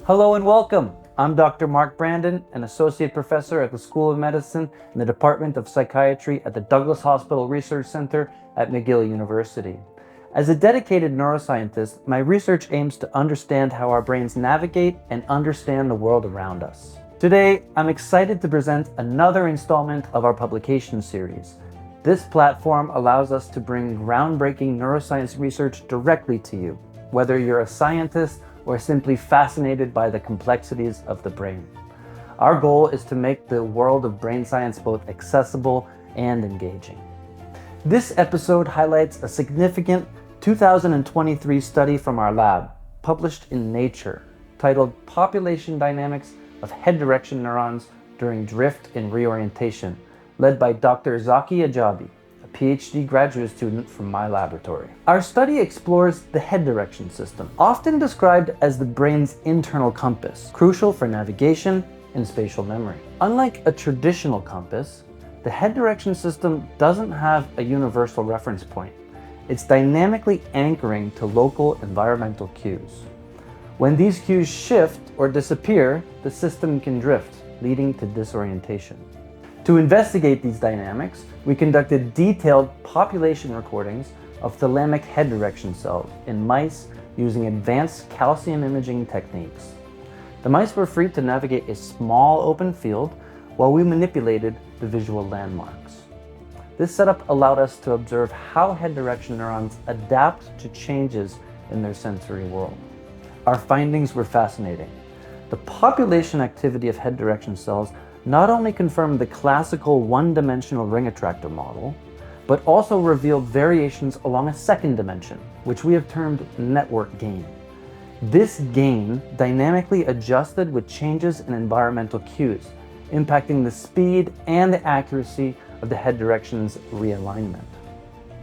Hello and welcome. I'm Dr. Mark Brandon, an associate professor at the School of Medicine in the Department of Psychiatry at the Douglas Hospital Research Center at McGill University. As a dedicated neuroscientist, my research aims to understand how our brains navigate and understand the world around us. Today, I'm excited to present another installment of our publication series. This platform allows us to bring groundbreaking neuroscience research directly to you, whether you're a scientist or simply fascinated by the complexities of the brain. Our goal is to make the world of brain science both accessible and engaging. This episode highlights a significant 2023 study from our lab, published in Nature, titled Population Dynamics of Head Direction Neurons During Drift and Reorientation, led by Dr. Ajabi, a PhD graduate student from my laboratory. Our study explores the head direction system, often described as the brain's internal compass, crucial for navigation and spatial memory. Unlike a traditional compass, the head direction system doesn't have a universal reference point. It's dynamically anchoring to local environmental cues. When these cues shift or disappear, the system can drift, leading to disorientation. To investigate these dynamics, we conducted detailed population recordings of thalamic head direction cells in mice using advanced calcium imaging techniques. The mice were free to navigate a small open field while we manipulated the visual landmarks. This setup allowed us to observe how head direction neurons adapt to changes in their sensory world. Our findings were fascinating. The population activity of head direction cells not only confirmed the classical one-dimensional ring attractor model, but also revealed variations along a second dimension, which we have termed network gain. This gain dynamically adjusted with changes in environmental cues, impacting the speed and the accuracy of the head direction's realignment.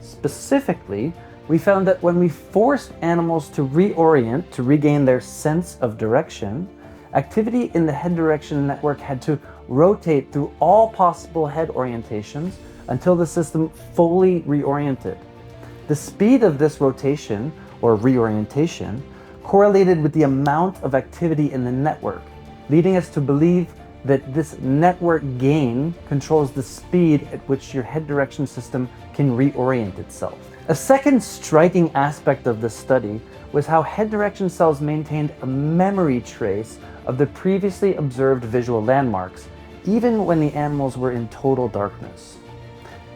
Specifically, we found that when we forced animals to reorient to regain their sense of direction, activity in the head direction network had to rotate through all possible head orientations until the system fully reoriented. The speed of this rotation, or reorientation, correlated with the amount of activity in the network, leading us to believe that this network gain controls the speed at which your head direction system can reorient itself. A second striking aspect of this study was how head direction cells maintained a memory trace of the previously observed visual landmarks, even when the animals were in total darkness.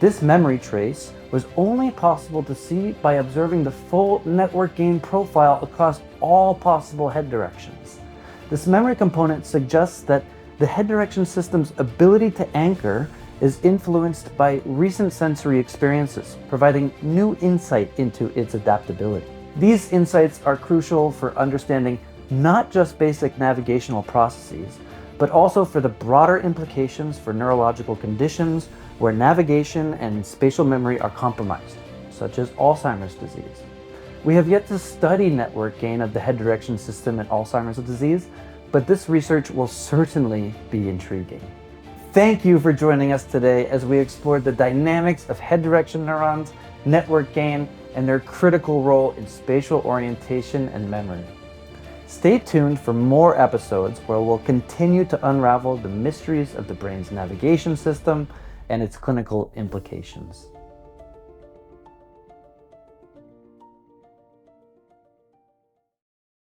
This memory trace was only possible to see by observing the full network gain profile across all possible head directions. This memory component suggests that the head direction system's ability to anchor is influenced by recent sensory experiences, providing new insight into its adaptability. These insights are crucial for understanding not just basic navigational processes, but also for the broader implications for neurological conditions where navigation and spatial memory are compromised, such as Alzheimer's disease. We have yet to study network gain of the head direction system in Alzheimer's disease, but this research will certainly be intriguing. Thank you for joining us today as we explored the dynamics of head direction neurons, network gain, and their critical role in spatial orientation and memory. Stay tuned for more episodes where we'll continue to unravel the mysteries of the brain's navigation system and its clinical implications.